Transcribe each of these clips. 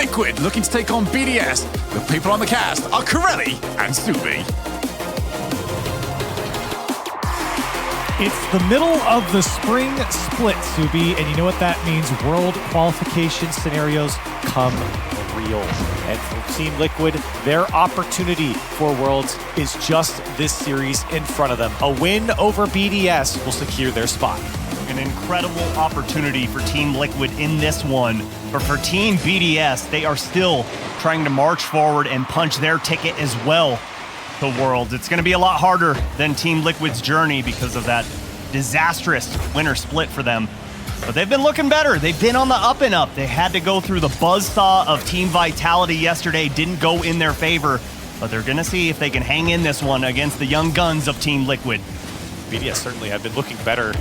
Liquid looking to take on BDS. The people on the cast are Corelli and Subi. It's the middle of the spring split, Subi, and you know what that means. World qualification scenarios come real. And for Team Liquid, their opportunity for Worlds is just this series in front of them. A win over BDS will secure their spot. An incredible opportunity for Team Liquid in this one. But for Team BDS, they are still trying to march forward and punch their ticket as well. The Worlds. It's going to be a lot harder than Team Liquid's journey because of that disastrous winter split for them. But they've been looking better. They've been on the up and up. They had to go through the buzzsaw of Team Vitality yesterday. Didn't go in their favor. But they're going to see if they can hang in this one against the young guns of Team Liquid. BDS certainly have been looking better,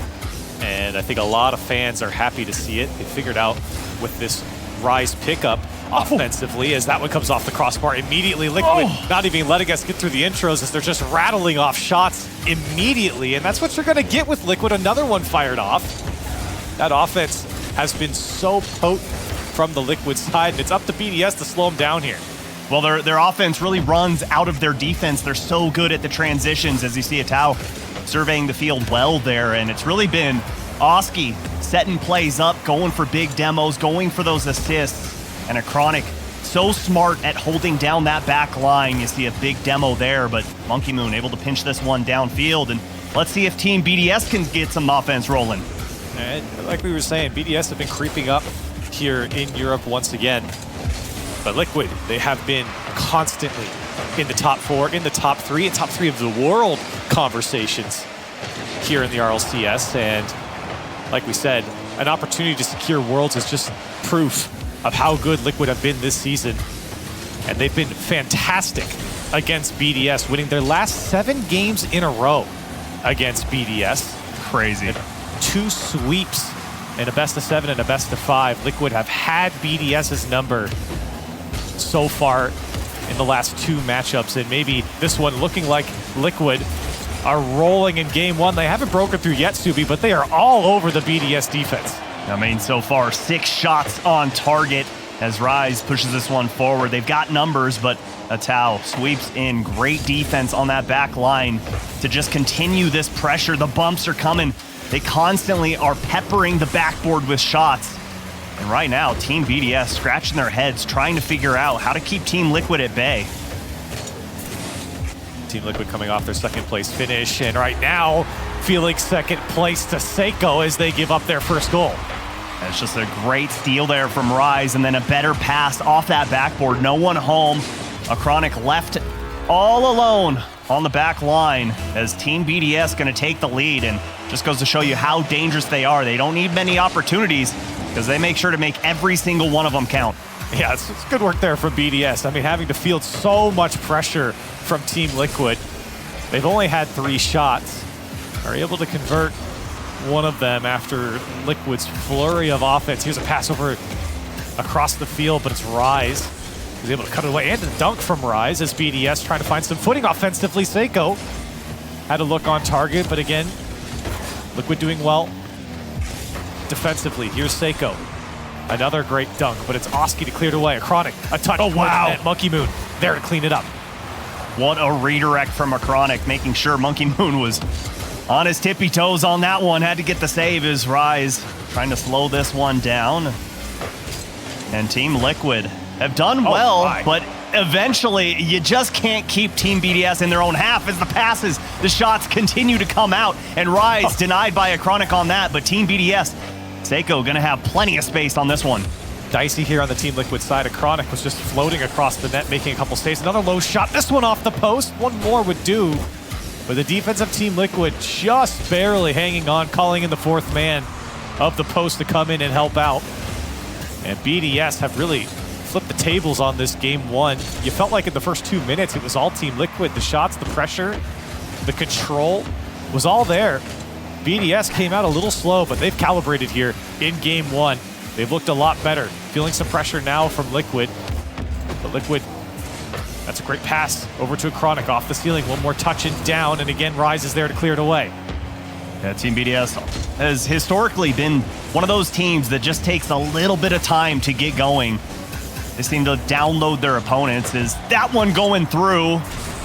and I think a lot of fans are happy to see it. They figured out with this Rise pickup offensively as that one comes off the crossbar immediately. Liquid not even letting us get through the intros as they're just rattling off shots immediately, and that's what you're going to get with Liquid. Another one fired off. That offense has been so potent from the Liquid side, and it's up to BDS to slow them down here. Well, their offense really runs out of their defense. They're so good at the transitions, as you see Atao surveying the field well there, and it's really been Oski setting plays up, going for big demos, going for those assists, and a Chronic so smart at holding down that back line. You see a big demo there, but Monkey Moon able to pinch this one downfield, and let's see if Team BDS can get some offense rolling. And like we were saying, BDS have been creeping up here in Europe once again. But Liquid, they have been constantly in the top 4, in the top 3, and top 3 of the world conversations here in the RLCS. And like we said, an opportunity to secure Worlds is just proof of how good Liquid have been this season. And they've been fantastic against BDS, winning their last 7 games in a row against BDS. Crazy. And 2 sweeps in a best of 7 and a best of 5. Liquid have had BDS's number so far in the last 2 matchups, and maybe this one looking like Liquid are rolling in game 1. They haven't broken through yet, Subi, but they are all over the BDS defense. I mean, so far, 6 shots on target as Rise pushes this one forward. They've got numbers, but Atao sweeps in. Great defense on that back line to just continue this pressure. The bumps are coming. They constantly are peppering the backboard with shots. And right now, Team BDS scratching their heads, trying to figure out how to keep Team Liquid at bay. Team Liquid coming off their 2nd place finish, and right now, feeling 2nd place to Seiko as they give up their first goal. And it's just a great steal there from Rise, and then a better pass off that backboard. No one home. A Chronic left all alone on the back line as Team BDS going to take the lead, and just goes to show you how dangerous they are. They don't need many opportunities because they make sure to make every single one of them count. Yeah, it's good work there from BDS. I mean, having to field so much pressure from Team Liquid. They've only had 3 shots. Are able to convert one of them after Liquid's flurry of offense. Here's a pass over across the field, but it's Rise. He's able to cut it away, and a dunk from Rise as BDS trying to find some footing offensively. Seiko had a look on target, but again, Liquid doing well defensively. Here's Seiko. Another great dunk, but it's Oski to clear it away. A Chronic, a touch. Oh, wow. Monkey Moon there to clean it up. What a redirect from a Chronic, making sure Monkey Moon was on his tippy toes on that one. Had to get the save as Rise trying to slow this one down. And Team Liquid have done well, but eventually you just can't keep Team BDS in their own half as the passes, the shots continue to come out, and Rise denied by a Chronic on that, but Team BDS, Seiko gonna have plenty of space on this one. Dicey here on the Team Liquid side. A Chronic was just floating across the net, making a couple saves. Another low shot, this one off the post. One more would do. But the defense of Team Liquid just barely hanging on, calling in the 4th man of the post to come in and help out. And BDS have really flipped the tables on this game 1. You felt like in the first 2 minutes, it was all Team Liquid. The shots, the pressure, the control was all there. BDS came out a little slow, but they've calibrated here in game 1. They've looked a lot better. Feeling some pressure now from Liquid. But Liquid, that's a great pass over to a Chronic off the ceiling. One more touch and down, and again, Rise is there to clear it away. Yeah, Team BDS has historically been one of those teams that just takes a little bit of time to get going. They seem to download their opponents. Is that one going through?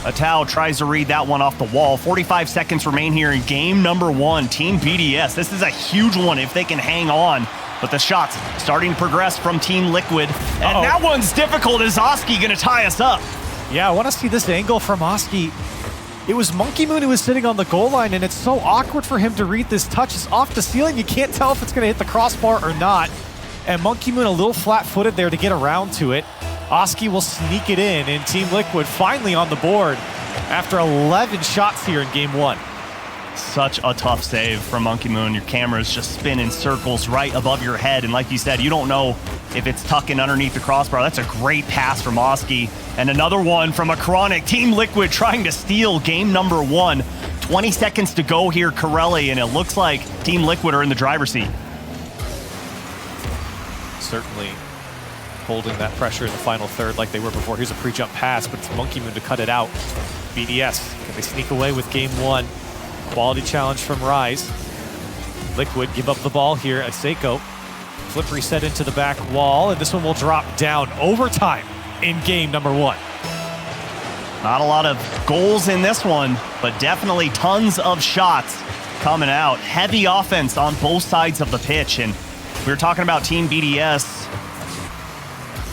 Atao tries to read that one off the wall. 45 seconds remain here in game number 1. Team BDS, this is a huge one if they can hang on. But the shots starting to progress from Team Liquid. And that one's difficult. Is Oski gonna tie us up? Yeah, I want to see this angle from Oski. It was Monkey Moon who was sitting on the goal line, and it's so awkward for him to read this touch. It's off the ceiling. You can't tell if it's going to hit the crossbar or not. And Monkey Moon a little flat-footed there to get around to it. Oski will sneak it in, and Team Liquid finally on the board after 11 shots here in game 1. Such a tough save from Monkey Moon. Your camera's just spinning circles right above your head. And like you said, you don't know if it's tucking underneath the crossbar. That's a great pass from Oski. And another one from a Chronic. Team Liquid trying to steal game number 1. 20 seconds to go here, Corelli, and it looks like Team Liquid are in the driver's seat. Certainly holding that pressure in the final third like they were before. Here's a pre-jump pass, but it's Monkey Moon to cut it out. BDS, can they sneak away with game 1? Quality challenge from Rise. Liquid give up the ball here at Seiko. Flip reset into the back wall, and this one will drop down. Overtime in game number 1. Not a lot of goals in this one, but definitely tons of shots coming out. Heavy offense on both sides of the pitch, and we were talking about Team BDS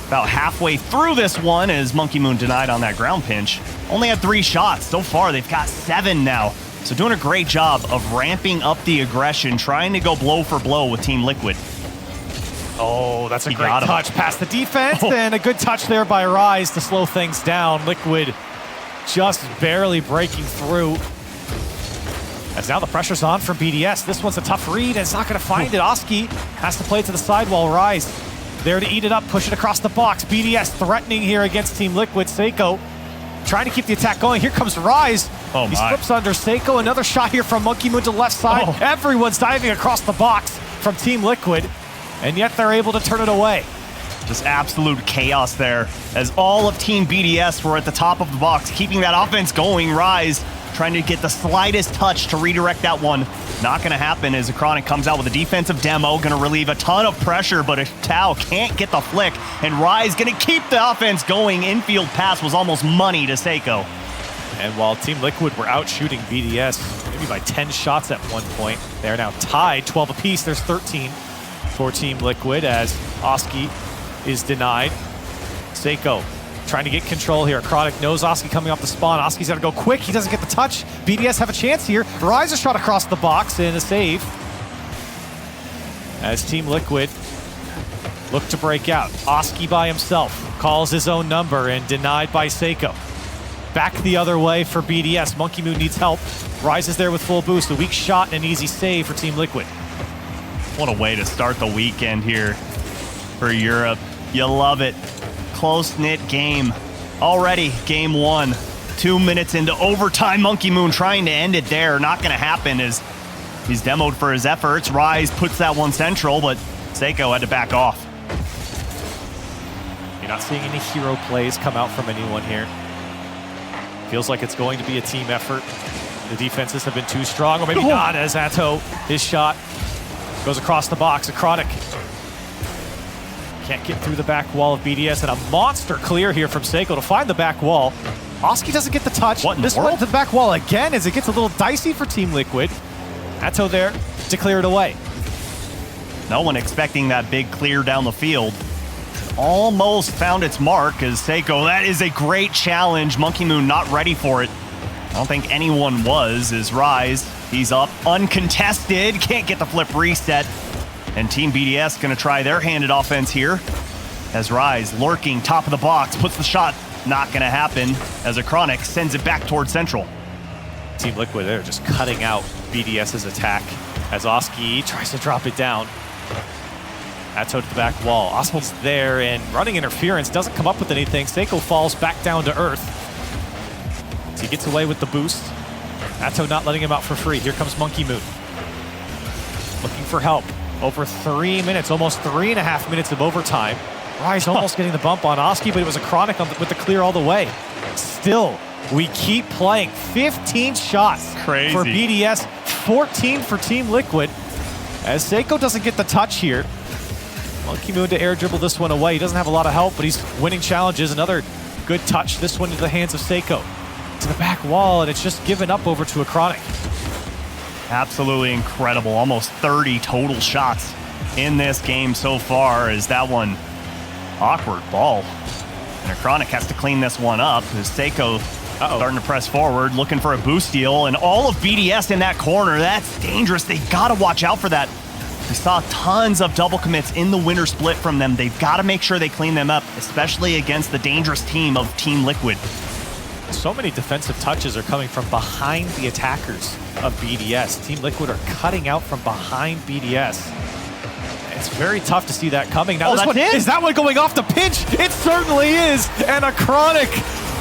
about halfway through this one as Monkey Moon denied on that ground pinch. Only had 3 shots. So far, they've got 7 now. So doing a great job of ramping up the aggression, trying to go blow for blow with Team Liquid. Oh, that's a great touch past the defense, and a good touch there by Rise to slow things down. Liquid just barely breaking through. As now the pressure's on from BDS. This one's a tough read, and it's not going to find it. Oski has to play to the sidewall. Rise there to eat it up, push it across the box. BDS threatening here against Team Liquid. Seiko trying to keep the attack going. Here comes Rise. He slips under Seiko. Another shot here from Monkey Moon to the left side. Everyone's diving across the box from Team Liquid, and yet they're able to turn it away. Just absolute chaos there as all of Team BDS were at the top of the box, keeping that offense going. Rise trying to get the slightest touch to redirect that one. Not going to happen as Chronic comes out with a defensive demo, going to relieve a ton of pressure, but Tao can't get the flick, and Rise going to keep the offense going. Infield pass was almost money to Seiko. And while Team Liquid were out shooting BDS maybe by 10 shots at one point, they're now tied 12 apiece. There's 13 for Team Liquid as Oski is denied. Seiko trying to get control here. Chronic knows Oski coming off the spawn. Oski's got to go quick. He doesn't get the touch. BDS have a chance here. Rise a shot across the box and a save. As Team Liquid look to break out. Oski by himself calls his own number and denied by Seiko. Back the other way for BDS. Monkey Moon needs help. Rise is there with full boost. A weak shot and an easy save for Team Liquid. What a way to start the weekend here for Europe. You love it. Close-knit game. Already game 1. 2 minutes into overtime. Monkey Moon trying to end it there. Not going to happen as he's demoed for his efforts. Rise puts that one central, but Seiko had to back off. You're not seeing any hero plays come out from anyone here. Feels like it's going to be a team effort. The defenses have been too strong, or maybe not, as Atto, his shot goes across the box. A Chronic can't get through the back wall of BDS, and a monster clear here from Seiko to find the back wall. Oski doesn't get the touch. This one to the back wall again as it gets a little dicey for Team Liquid. Atto there to clear it away. No one expecting that big clear down the field. Almost found its mark as Seiko. That is a great challenge. Monkey Moon not ready for it. I don't think anyone was. As Rise, he's up uncontested. Can't get the flip reset. And Team BDS going to try their handed offense here. As Rise lurking top of the box, puts the shot. Not going to happen as a Chronic sends it back towards Central. Team Liquid, they're just cutting out BDS's attack as Oski tries to drop it down. Atto to the back wall. Oski's there and running interference, doesn't come up with anything. Seiko falls back down to earth. So he gets away with the boost. Atto not letting him out for free. Here comes Monkey Moon. Looking for help. Over 3 minutes, almost 3.5 minutes of overtime. Rise almost getting the bump on Oski, but it was a Chronic with the clear all the way. Still, we keep playing. 15 shots for BDS, 14 for Team Liquid. As Seiko doesn't get the touch here. Monkey Moon to air dribble this one away. He doesn't have a lot of help, but he's winning challenges. Another good touch. This one into the hands of Seiko. To the back wall, and it's just given up over to Acronic. Absolutely incredible. Almost 30 total shots in this game so far. Is that one awkward ball? And Acronic has to clean this one up as Seiko starting to press forward, looking for a boost steal, and all of BDS in that corner. That's dangerous. They've got to watch out for that. We saw tons of double commits in the winter split from them. They've got to make sure they clean them up, especially against the dangerous team of Team Liquid. So many defensive touches are coming from behind the attackers of BDS. Team Liquid are cutting out from behind BDS. It's very tough to see that coming. Now, is that one going off the pinch? It certainly is. And Acronic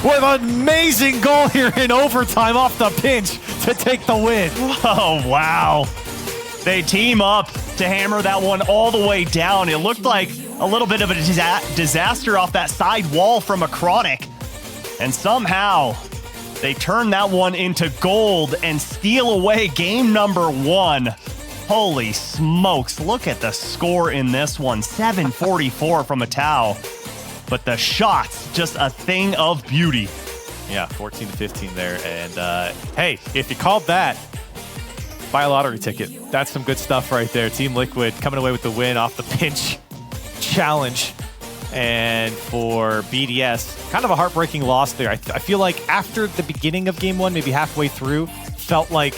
with an amazing goal here in overtime off the pinch to take the win. Oh, wow. They team up to hammer that one all the way down. It looked like a little bit of a disaster off that side wall from Acronic. And somehow they turn that one into gold and steal away game number 1. Holy smokes, look at the score in this one. 744 from Atao. But the shots, just a thing of beauty. Yeah, 14-15 there. And hey, if you called that, buy a lottery ticket. That's some good stuff right there. Team Liquid coming away with the win off the pinch challenge. And for BDS, kind of a heartbreaking loss there. I feel like after the beginning of game 1, maybe halfway through, felt like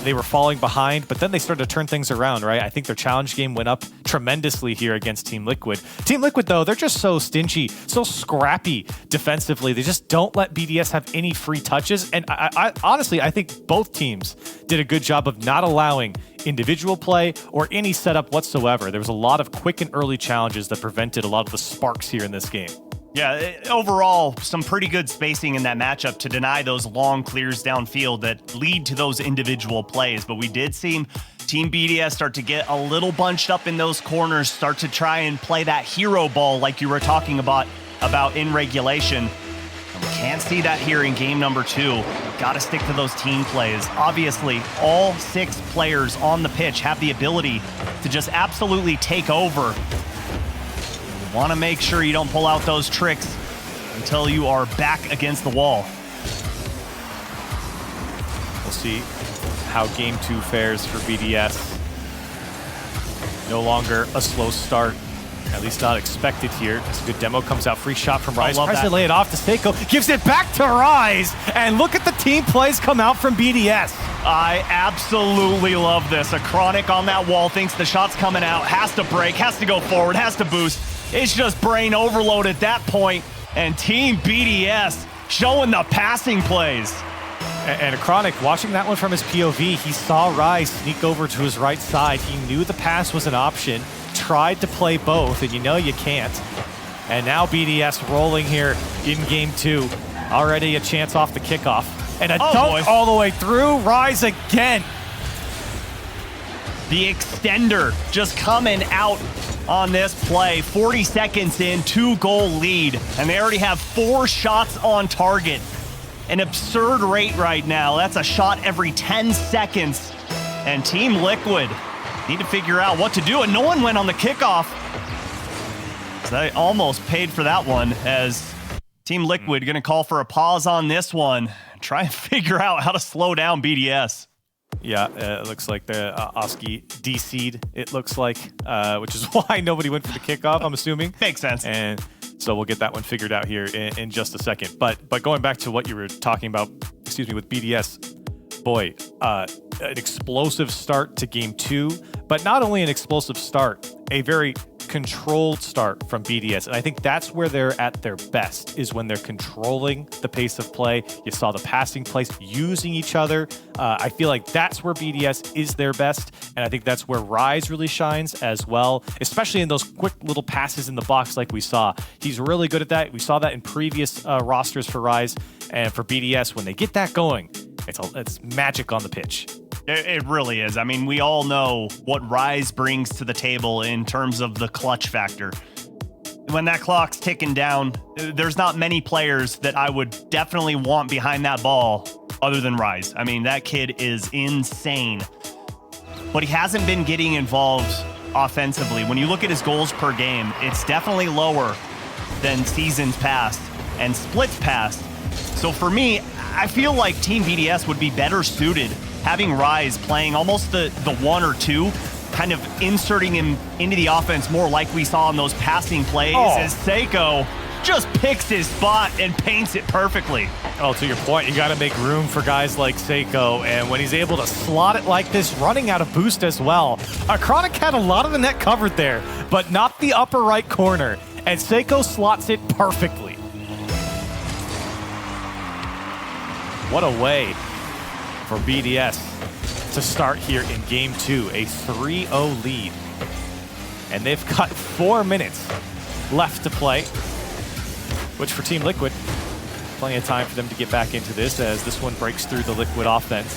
they were falling behind, but then they started to turn things around, right? I think their challenge game went up tremendously here against Team Liquid. Team Liquid, though, they're just so stingy, so scrappy defensively. They just don't let BDS have any free touches. And I honestly, I think both teams did a good job of not allowing individual play or any setup whatsoever. There was a lot of quick and early challenges that prevented a lot of the sparks here in this game. Yeah, overall, some pretty good spacing in that matchup to deny those long clears downfield that lead to those individual plays. But we did see Team BDS start to get a little bunched up in those corners, start to try and play that hero ball like you were talking about in regulation. And we can't see that here in game number 2. Got to stick to those team plays. Obviously, all 6 players on the pitch have the ability to just absolutely take over. Want to make sure you don't pull out those tricks until you are back against the wall. We'll see how game 2 fares for BDS. No longer a slow start, at least not expected here. It's a good demo, comes out, free shot from Rise. Tries to lay it off to Seiko, gives it back to Rise, and look at the team plays come out from BDS. I absolutely love this. Acronic on that wall, thinks the shot's coming out, has to break, has to go forward, has to boost. It's just brain overload at that point, and Team BDS showing the passing plays. And Acronic, watching that one from his POV, he saw Rise sneak over to his right side. He knew the pass was an option, tried to play both, and you know you can't. And now BDS rolling here in game 2. Already a chance off the kickoff. And a dunk all the way through. Rise again. The extender just coming out on this play. 40 seconds in, 2-goal lead, and they already have 4 shots on target. An absurd rate right now. That's a shot every 10 seconds. And Team Liquid need to figure out what to do, and no one went on the kickoff. So they almost paid for that one, as Team Liquid going to call for a pause on this one. Try and figure out how to slow down BDS. Yeah, it looks like the Oski DC'd, it looks like, which is why nobody went for the kickoff, I'm assuming. Makes sense. And so we'll get that one figured out here in just a second. But going back to what you were talking about, with BDS, boy, an explosive start to game 2, but not only an explosive start, a very controlled start from BDS. And I think that's where they're at their best, is when they're controlling the pace of play. You saw the passing plays, using each other. I feel like that's where BDS is their best. And I think that's where Rise really shines as well, especially in those quick little passes in the box like we saw. He's really good at that. We saw that in previous rosters for Rise. And for BDS, when they get that going, it's magic on the pitch. It really is. I mean, we all know what Rise brings to the table in terms of the clutch factor. When that clock's ticking down, there's not many players that I would definitely want behind that ball other than Rise. I mean, that kid is insane. But he hasn't been getting involved offensively. When you look at his goals per game, it's definitely lower than seasons past and splits past. So for me, I feel like Team BDS would be better suited having Rise playing almost the 1 or 2, kind of inserting him into the offense more like we saw in those passing plays as Seiko just picks his spot and paints it perfectly. Oh, to your point, you got to make room for guys like Seiko, and when he's able to slot it like this, running out of boost as well. Chronic had a lot of the net covered there, but not the upper right corner, and Seiko slots it perfectly. What a way for BDS to start here in Game 2, a 3-0 lead. And they've got 4 minutes left to play, which for Team Liquid, plenty of time for them to get back into this as this one breaks through the Liquid offense.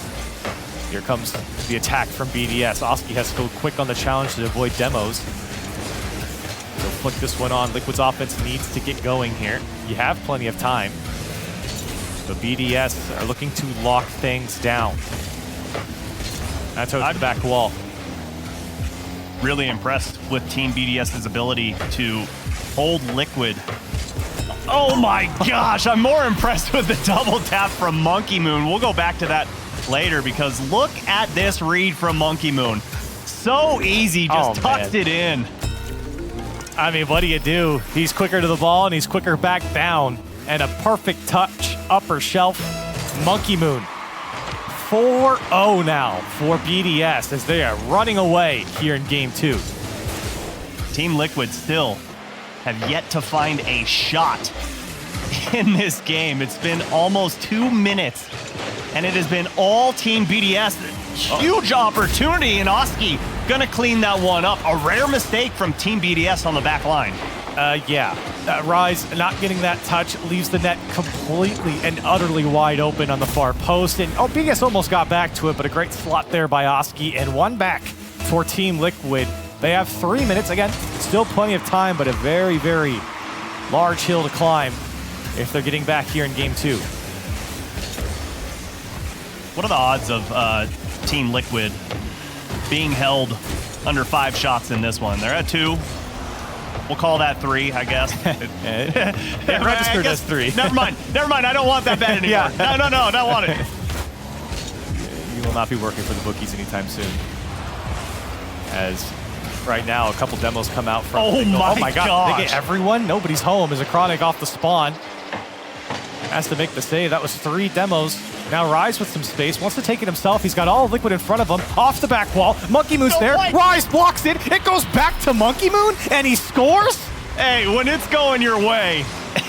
Here comes the attack from BDS. Oski has to go quick on the challenge to avoid demos. So flick this one on. Liquid's offense needs to get going here. You have plenty of time. But BDS are looking to lock things down. That's over the back wall. Really impressed with Team BDS's ability to hold Liquid. Oh my gosh, I'm more impressed with the double tap from Monkey Moon. We'll go back to that later because look at this read from Monkey Moon. So easy, just tucked it in. I mean, what do? He's quicker to the ball and he's quicker back down. And a perfect touch, upper shelf, Monkey Moon. 4-0 now for BDS as they are running away here in Game 2. Team Liquid still have yet to find a shot in this game. It's been almost 2 minutes, and it has been all Team BDS. Huge opportunity, and Oski gonna clean that one up. A rare mistake from Team BDS on the back line. Rise not getting that touch leaves the net completely and utterly wide open on the far post. And BDS almost got back to it, but a great slot there by Oski, and one back for Team Liquid. They have 3 minutes. Again, still plenty of time, but a very, very large hill to climb if they're getting back here in Game 2. What are the odds of Team Liquid being held under 5 shots in this one? They're at 2. We'll call that 3, I guess. It registered as 3. Never mind. I don't want that bet anymore. No, don't want it. You will not be working for the bookies anytime soon. As right now, a couple demos come out from... Oh my God. They get everyone. Nobody's home as a Chronic off the spawn. Has to make the save. That was 3 demos. Now Rise with some space. Wants to take it himself. He's got all of Liquid in front of him. Off the back wall. Monkey Moon's there. Rise blocks it. It goes back to Monkey Moon, and he scores? Hey, when it's going your way,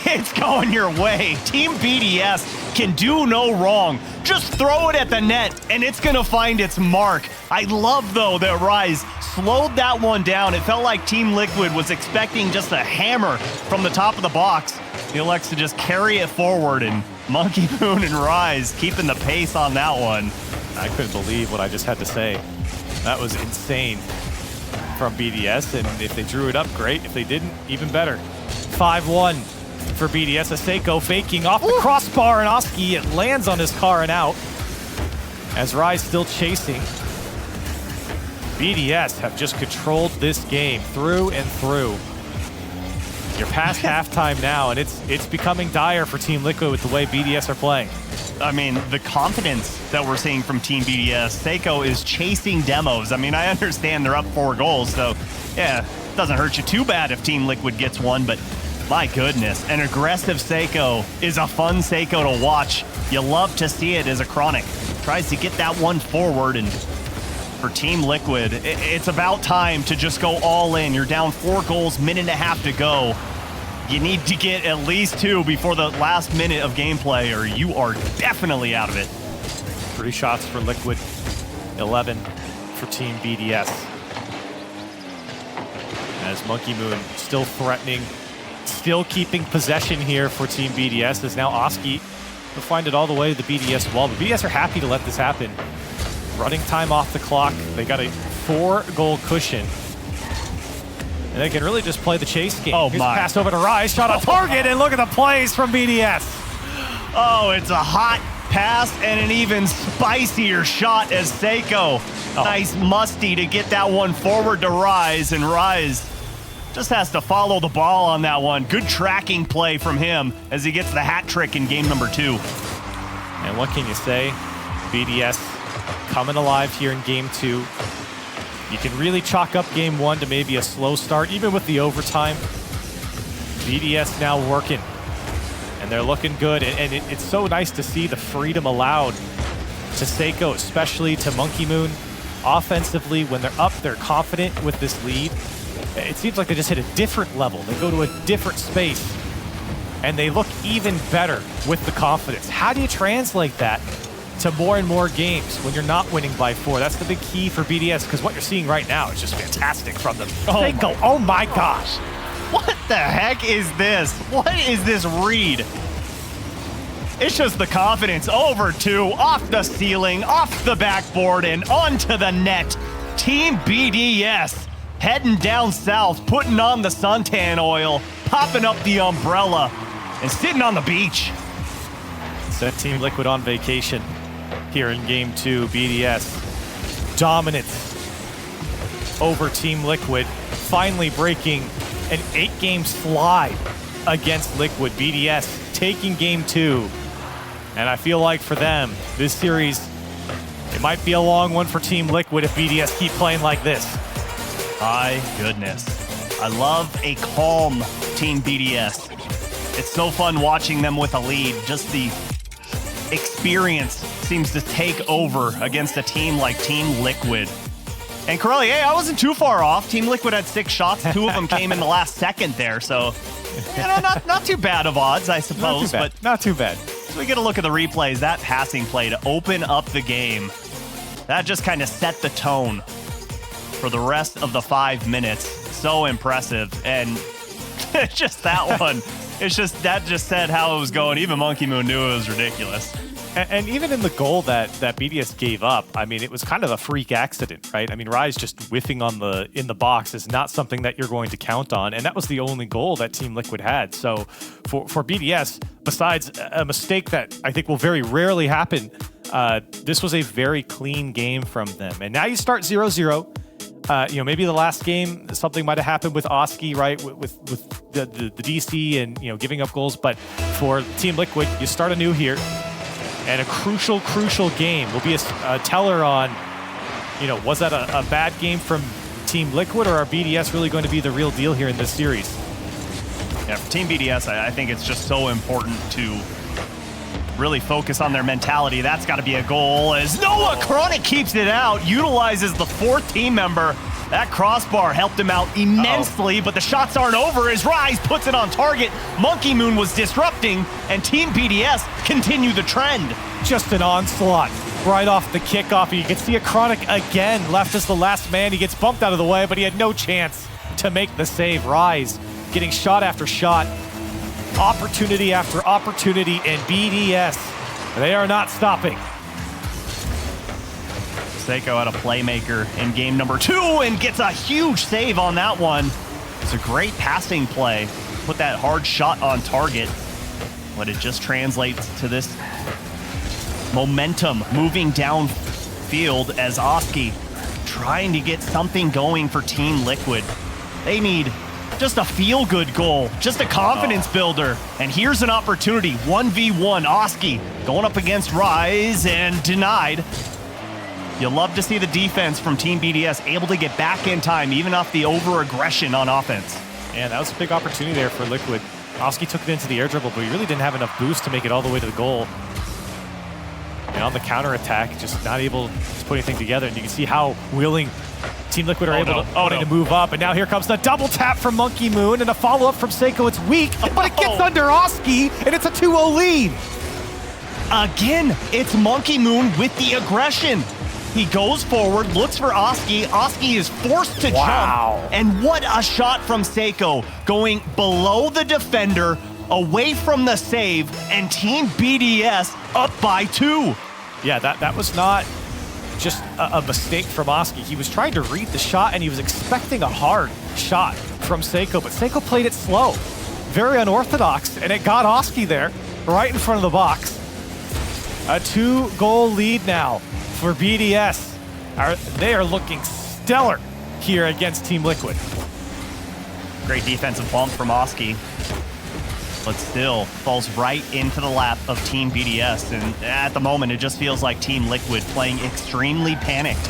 it's going your way. Team BDS can do no wrong. Just throw it at the net, and it's going to find its mark. I love, though, that Rise slowed that one down. It felt like Team Liquid was expecting just a hammer from the top of the box. He elects to just carry it forward, and Monkey Moon and Rise keeping the pace on that one. I couldn't believe what I just had to say. That was insane from BDS, and if they drew it up, great. If they didn't, even better. 5-1 for BDS. Seiko faking off the crossbar, and Oski, it lands on his car and out. As Rise still chasing. BDS have just controlled this game through and through. You're past halftime now, and it's becoming dire for Team Liquid with the way BDS are playing. I mean, the confidence that we're seeing from Team BDS. Seiko is chasing demos. I mean, I understand they're up 4 goals, so yeah, doesn't hurt you too bad if Team Liquid gets one, but my goodness, an aggressive Seiko is a fun Seiko to watch. You love to see it as a Chronic tries to get that one forward, and for Team Liquid, it's about time to just go all in. You're down 4 goals, minute and a half to go. You need to get at least 2 before the last minute of gameplay, or you are definitely out of it. 3 shots for Liquid, 11 for Team BDS. As Monkey Moon still threatening, still keeping possession here for Team BDS, as now Oski will find it all the way to the BDS wall. But BDS are happy to let this happen. Running time off the clock. They got a 4-goal cushion. And they can really just play the chase game. Oh, Here's my. a pass over to Rise, shot on target, and look at the plays from BDS. Oh, it's a hot pass and an even spicier shot as Seiko. Nice musty to get that one forward to Rise, and Rise just has to follow the ball on that one. Good tracking play from him as he gets the hat trick in game number 2. And what can you say? BDS coming alive here in game 2. You can really chalk up game 1 to maybe a slow start, even with the overtime. BDS now working, and they're looking good. And it's so nice to see the freedom allowed to Seiko, especially to Monkey Moon. Offensively, when they're up, they're confident with this lead. It seems like they just hit a different level. They go to a different space, and they look even better with the confidence. How do you translate that to more and more games when you're not winning by 4? That's the big key for BDS, because what you're seeing right now is just fantastic from them. Seiko, oh my gosh. What the heck is this? What is this read? It's just the confidence. Over 2, off the ceiling, off the backboard, and onto the net. Team BDS heading down south, putting on the suntan oil, popping up the umbrella, and sitting on the beach. Set Team Liquid on vacation here in game 2. BDS dominant over Team Liquid, finally breaking an 8-game slide against Liquid. BDS taking game 2. And I feel like for them, this series, it might be a long one for Team Liquid if BDS keep playing like this. My goodness. I love a calm Team BDS. It's so fun watching them with a lead. Just the experience seems to take over against a team like Team Liquid. And Corelli, hey, I wasn't too far off. Team Liquid had 6 shots. 2 of them came in the last second there. So, you know, not too bad of odds, I suppose. Not too bad. So we get a look at the replays. That passing play to open up the game, that just kind of set the tone for the rest of the 5 minutes. So impressive. And just that one, that just said how it was going. Even Monkey Moon knew it was ridiculous. And even in the goal that BDS gave up, I mean, it was kind of a freak accident, right? I mean, Rise just whiffing in the box is not something that you're going to count on, and that was the only goal that Team Liquid had. So for BDS, besides a mistake that I think will very rarely happen, this was a very clean game from them. And now you start 0-0. You know, maybe the last game, something might have happened with Oski, right? With the DC and, you know, giving up goals. But for Team Liquid, you start anew here. And a crucial game will be a teller on, you know, was that a bad game from Team Liquid, or are BDS really going to be the real deal here in this series? Yeah, for Team BDS, I think it's just so important to really focus on their mentality. That's got to be a goal as Noah Chronic keeps it out, utilizes the 4th team member. That crossbar helped him out immensely, but the shots aren't over as Rise puts it on target. Monkey Moon was disrupting, and Team BDS continue the trend. Just an onslaught right off the kickoff. You can see a Chronic again, left as the last man. He gets bumped out of the way, but he had no chance to make the save. Rise getting shot after shot, opportunity after opportunity, and BDS, they are not stopping. Seiko had a playmaker in game number 2 and gets a huge save on that one. It's a great passing play. Put that hard shot on target, but it just translates to this momentum moving downfield as Oski trying to get something going for Team Liquid. They need just a feel-good goal, just a confidence builder. And here's an opportunity, 1v1, Oski going up against Rise and denied. You'll love to see the defense from Team BDS able to get back in time, even off the over-aggression on offense. Yeah, that was a big opportunity there for Liquid. Oski took it into the air dribble, but he really didn't have enough boost to make it all the way to the goal. And on the counter-attack, just not able to put anything together. And you can see how willing Team Liquid are able to move up. And now here comes the double tap from Monkey Moon, and a follow-up from Seiko. It's weak, but it gets under Oski, and it's a 2-0 lead. Again, it's Monkey Moon with the aggression. He goes forward, looks for Oski. Oski is forced to jump. And what a shot from Seiko, going below the defender, away from the save, and Team BDS up by 2. Yeah, that was not just a mistake from Oski. He was trying to read the shot, and he was expecting a hard shot from Seiko, but Seiko played it slow. Very unorthodox, and it got Oski there, right in front of the box. A 2-goal lead now for BDS. They are looking stellar here against Team Liquid. Great defensive bump from Oski, but still falls right into the lap of Team BDS. And at the moment, it just feels like Team Liquid playing extremely panicked.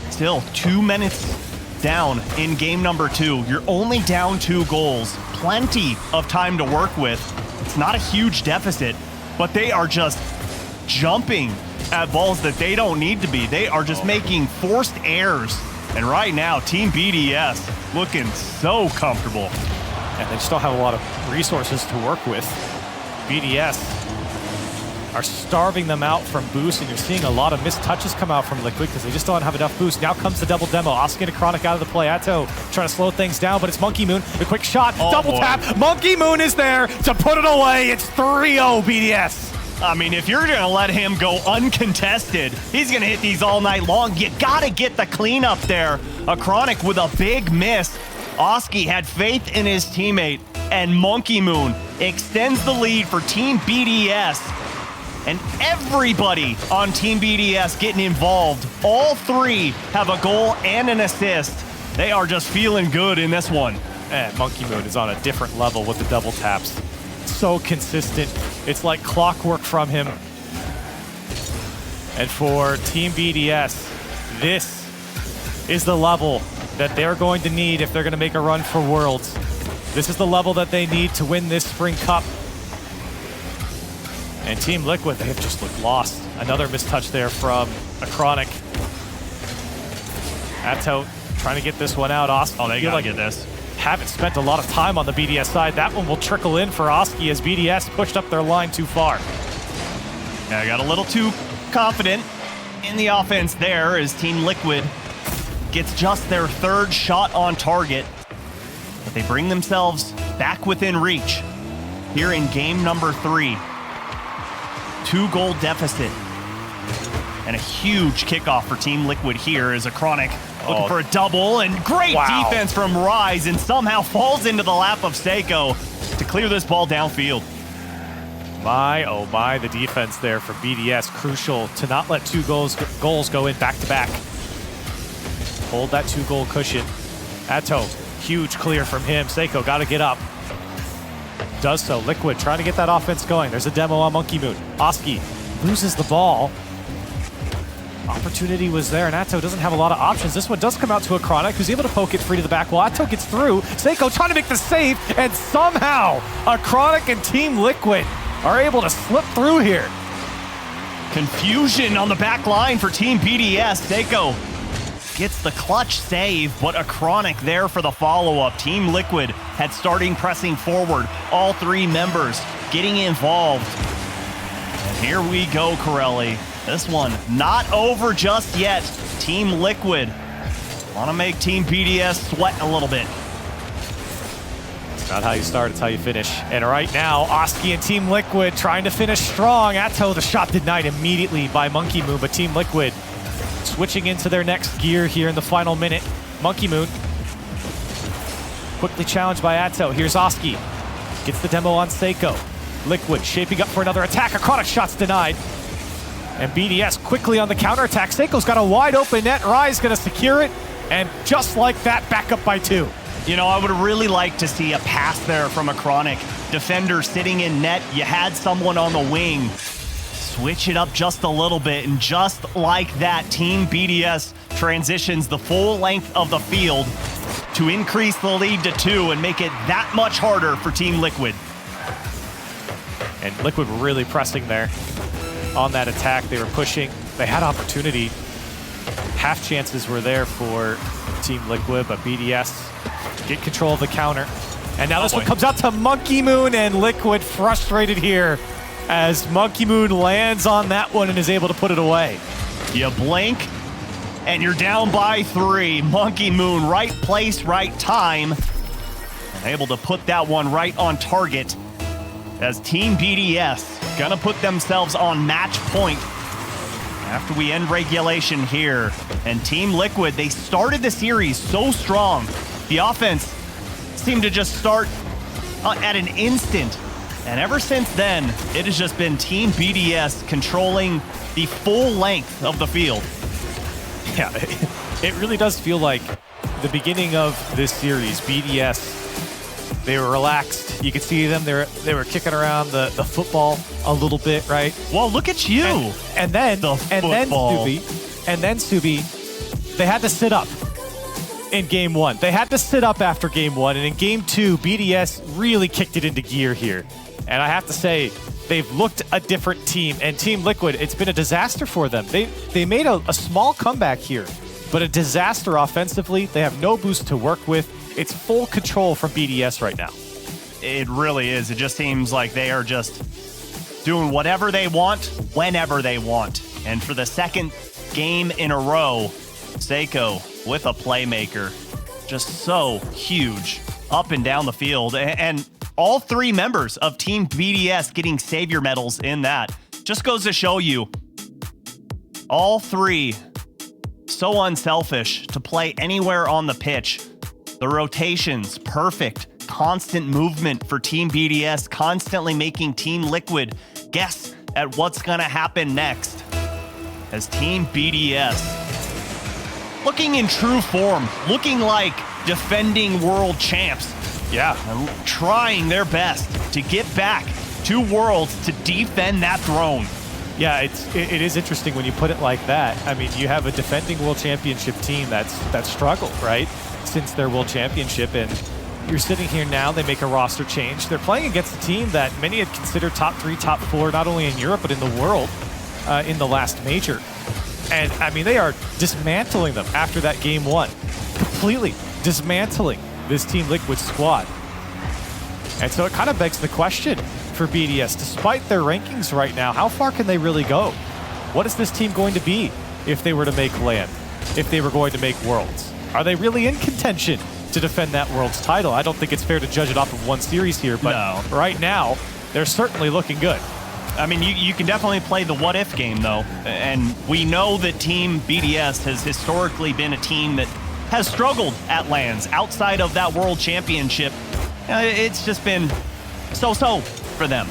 Still 2 minutes down in game number 2. You're only down 2 goals. Plenty of time to work with. It's not a huge deficit, but they are just jumping at balls that they don't need to be. They are just making forced errors. And right now, Team BDS looking so comfortable. And they just don't have a lot of resources to work with. BDS are starving them out from boost, and you're seeing a lot of missed touches come out from Liquid because they just don't have enough boost. Now comes the double demo. Oski and Chronic out of the play. Atto trying to slow things down, but it's Monkey Moon. The quick shot, double tap. Monkey Moon is there to put it away. It's 3-0 BDS. I mean, if you're going to let him go uncontested, he's going to hit these all night long. You got to get the cleanup there. A Chronic with a big miss. Oski had faith in his teammate, and Monkey Moon extends the lead for Team BDS. And everybody on Team BDS getting involved. All 3 have a goal and an assist. They are just feeling good in this one. And Monkey Moon is on a different level with the double taps. So consistent. It's like clockwork from him. And for Team BDS, this is the level that they're going to need if they're going to make a run for Worlds. This is the level that they need to win this Spring Cup. And Team Liquid, they have just looked lost. Another mistouch there from a Chronic. Atto trying to get this one out. Oski, they gotta get this. Haven't spent a lot of time on the BDS side. That one will trickle in for Oski as BDS pushed up their line too far. Yeah, I got a little too confident in the offense there as Team Liquid gets just their 3rd shot on target. But they bring themselves back within reach here in game number 3. 2-goal deficit. And a huge kickoff for Team Liquid here as a Chronic looking for a double, and great defense from Rise, and somehow falls into the lap of Seiko to clear this ball downfield. My, oh my, the defense there for BDS. Crucial to not let 2 goals go in back-to-back. Hold that 2-goal cushion. Atto, huge clear from him. Seiko got to get up. Does so. Liquid trying to get that offense going. There's a demo on Monkey Moon. Oski loses the ball. Opportunity was there, and Atto doesn't have a lot of options. This one does come out to a Chronic, who's able to poke it free to the back wall. Atto gets through. Seiko trying to make the save, and somehow a Chronic and Team Liquid are able to slip through here. Confusion on the back line for Team BDS. Seiko gets the clutch save, but a Chronic there for the follow-up. Team Liquid had starting pressing forward. All 3 members getting involved. And here we go, Corelli. This one not over just yet. Team Liquid want to make Team BDS sweat a little bit. It's not how you start, it's how you finish. And right now, Oski and Team Liquid trying to finish strong. Atto, the shot denied immediately by Monkey Moon, but Team Liquid switching into their next gear here in the final minute. Monkey Moon quickly challenged by Atto. Here's Oski. Gets the demo on Seiko. Liquid shaping up for another attack. A Chronic shot's denied. And BDS quickly on the counterattack. Seiko's got a wide open net. Rise gonna secure it. And just like that, back up by 2. You know, I would really like to see a pass there from a Chronic. Defender sitting in net. You had someone on the wing. Switch it up just a little bit. And just like that, Team BDS transitions the full length of the field to increase the lead to 2 and make it that much harder for Team Liquid. And Liquid were really pressing there on that attack. They were pushing. They had opportunity. Half chances were there for Team Liquid, but BDS get control of the counter. And now this one comes out to Monkey Moon, and Liquid frustrated here as Monkey Moon lands on that one and is able to put it away. You blink, and you're down by 3. Monkey Moon, right place, right time. And able to put that one right on target as Team BDS gonna put themselves on match point after we end regulation here. And Team Liquid, they started the series so strong. The offense seemed to just start at an instant And ever since then, it has just been Team BDS controlling the full length of the field. Yeah, it really does feel like the beginning of this series, BDS, they were relaxed. You could see them, they were kicking around the football a little bit, right? Well, look at you. And then Subi, they had to sit up in game one. They had to sit up after game one, and in game two, BDS really kicked it into gear here. And I have to say, they've looked a different team, and Team Liquid, it's been a disaster for them. They made a small comeback here, but a disaster offensively. They have no boost to work with. It's full control from BDS right now. It really is. It just seems like they are just doing whatever they want, whenever they want. And for the second game in a row, Seiko with a playmaker, just so huge up and down the field. And all three members of Team BDS getting savior medals in that. Just goes to show you, all three so unselfish to play anywhere on the pitch. The rotations, perfect. Constant movement for Team BDS, constantly making Team Liquid guess at what's gonna happen next. As Team BDS looking in true form, looking like defending world champs. Yeah. And trying their best to get back to Worlds to defend that throne. Yeah, it is interesting when you put it like that. I mean, you have a defending World Championship team that's struggled, right, since their World Championship, and you're sitting here now, they make a roster change. They're playing against a team that many had considered top 3, top 4, not only in Europe, but in the world in the last major. And, I mean, they are dismantling them after that game one. Completely dismantling this Team Liquid squad. And so it kind of begs the question for BDS, despite their rankings right now, how far can they really go? What is this team going to be if they were to make land, if they were going to make Worlds? Are they really in contention to defend that Worlds title? I don't think it's fair to judge it off of one series here, but no. Right now, they're certainly looking good. I mean, you can definitely play the what-if game, though. And we know that Team BDS has historically been a team that has struggled at lands outside of that World Championship. It's just been so-so for them.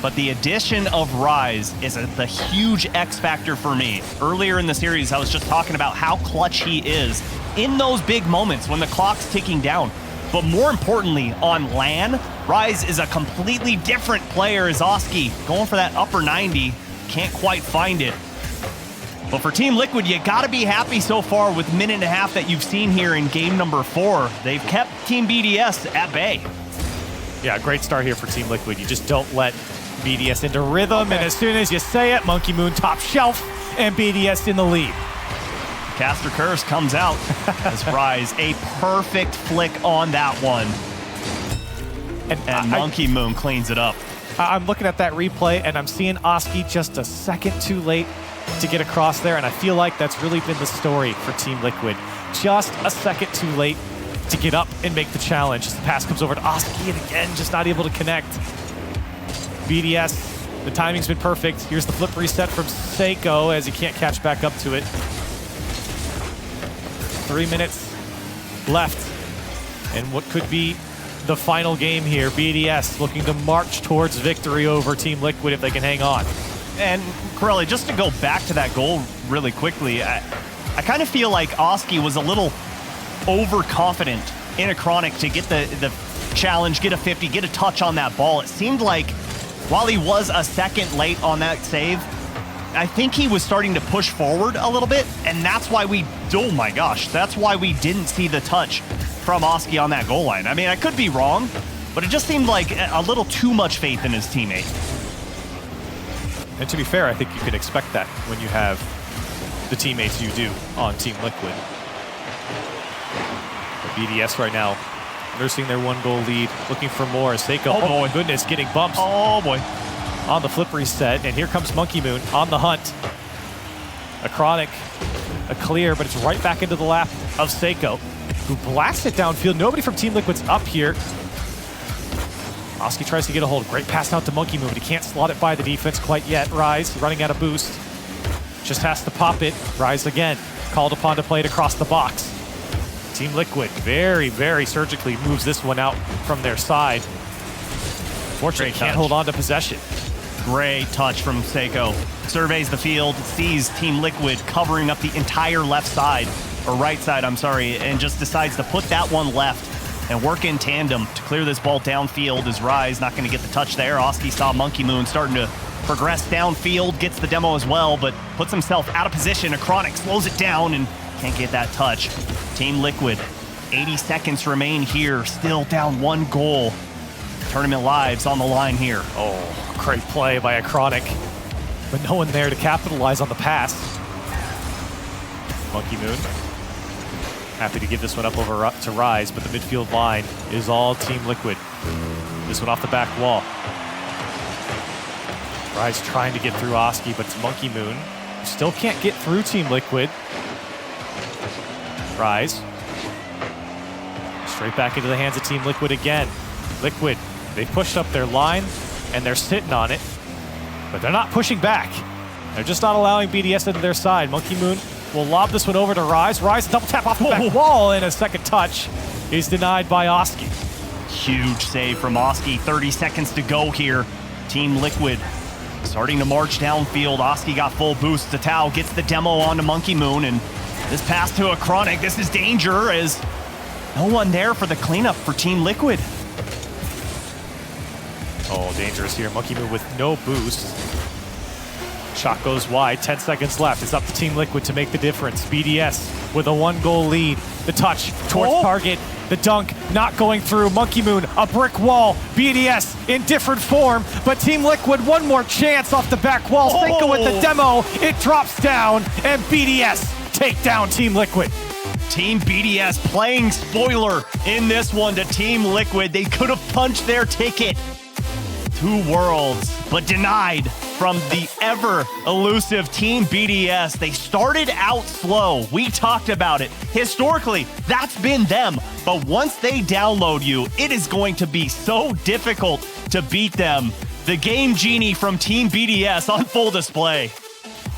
But the addition of Rise is the huge X factor for me. Earlier in the series, I was just talking about how clutch he is in those big moments when the clock's ticking down. But more importantly, on LAN, Rise is a completely different player as Oski. Going for that upper 90, can't quite find it. But for Team Liquid, you gotta be happy so far with minute and a half that you've seen here in game number 4. They've kept Team BDS at bay. Yeah, great start here for Team Liquid. You just don't let BDS into rhythm, and as soon as you say it, Monkey Moon top shelf, and BDS in the lead. Caster Curse comes out as Rise, a perfect flick on that one. And Monkey Moon cleans it up. I'm looking at that replay, and I'm seeing Oski just a second too late to get across there, and I feel like that's really been the story for Team Liquid. Just a second too late to get up and make the challenge. As the pass comes over to Oski, and again, just not able to connect. BDS, the timing's been perfect. Here's the flip reset from Seiko as he can't catch back up to it. 3 minutes left, and what could be the final game here. BDS looking to march towards victory over Team Liquid if they can hang on. And Corelli, just to go back to that goal really quickly, I kind of feel like Oski was a little overconfident in a Chronic to get the challenge, get a 50, get a touch on that ball. It seemed like while he was a second late on that save, I think he was starting to push forward a little bit, and that's why oh my gosh, that's why we didn't see the touch from Oski on that goal line. I mean, I could be wrong, but it just seemed like a little too much faith in his teammate. And to be fair, I think you can expect that when you have the teammates you do on Team Liquid. BDS right now, nursing their 1-goal lead, looking for more. Seiko, oh boy, goodness, getting bumps. Oh boy. On the flip reset, and here comes Monkey Moon on the hunt. A Chronic, a clear, but it's right back into the lap of Seiko, who blasts it downfield. Nobody from Team Liquid's up here. Oski tries to get a hold. Great pass out to Monkey Moon, but he can't slot it by the defense quite yet. Rise running out of boost. Just has to pop it. Rise again, called upon to play it across the box. Team Liquid very, very surgically moves this one out from their side. Unfortunately, Great can't touch. hold on to possession. Great touch from Seiko. Surveys the field, sees Team Liquid covering up the entire left side, or right side, I'm sorry, and just decides to put that one left and work in tandem to clear this ball downfield as Rise not going to get the touch there. Oski saw Monkey Moon starting to progress downfield, gets the demo as well, but puts himself out of position. Acronic slows it down and can't get that touch. Team Liquid, 80 seconds remain here, still down 1 goal. Tournament lives on the line here. Oh, great play by Acronic, but no one there to capitalize on the pass. Monkey Moon, happy to give this one up over to Rise, but the midfield line is all Team Liquid. This one off the back wall. Rise trying to get through Oski, but it's Monkey Moon. Still can't get through Team Liquid. Rise. Straight back into the hands of Team Liquid again. Liquid, they pushed up their line, and they're sitting on it, but they're not pushing back. They're just not allowing BDS into their side. Monkey Moon will lob this one over to Rise. Rise, double tap off the back wall, and a second touch is denied by Oski. Huge save from Oski. 30 seconds to go here. Team Liquid starting to march downfield. Oski got full boost. Tatao gets the demo onto Monkey Moon, and this pass to Acronic. This is danger as no one there for the cleanup for Team Liquid. Oh, dangerous here. Monkey Moon with no boost. Shot goes wide, 10 seconds left. It's up to Team Liquid to make the difference. BDS with a 1-goal lead. The touch towards target. The dunk not going through. Monkey Moon, a brick wall. BDS in different form, but Team Liquid one more chance off the back wall. Seiko with the demo. It drops down, and BDS take down Team Liquid. Team BDS playing spoiler in this one to Team Liquid. They could have punched their ticket to Worlds, but denied from the ever elusive Team BDS. They started out slow. We talked about it. Historically, that's been them. But once they download you, it is going to be so difficult to beat them. The Game Genie from Team BDS on full display.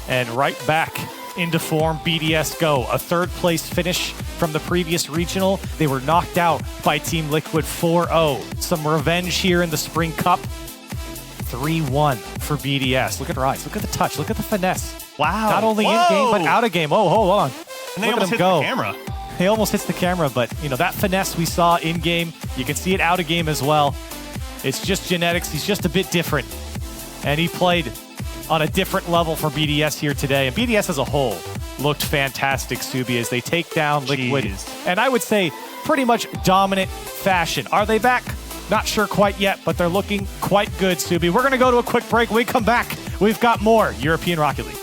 And right back into form, BDS go. A third-place finish from the previous regional. They were knocked out by Team Liquid 4-0. Some revenge here in the Spring Cup. 3-1 for BDS. Look at Rise. Look at the touch. Look at the finesse. Wow. Not only in-game, but out of game. Oh, hold on. And they Look almost at him hit go. the camera. He almost hits the camera, but you know that finesse we saw in-game, you can see it out of game as well. It's just genetics. He's just a bit different. And he played on a different level for BDS here today. And BDS as a whole looked fantastic, Subi, as they take down Liquid. Jeez. And I would say pretty much dominant fashion. Are they back? Not sure quite yet, but they're looking quite good, Subi. We're going to go to a quick break. When we come back, we've got more European Rocket League.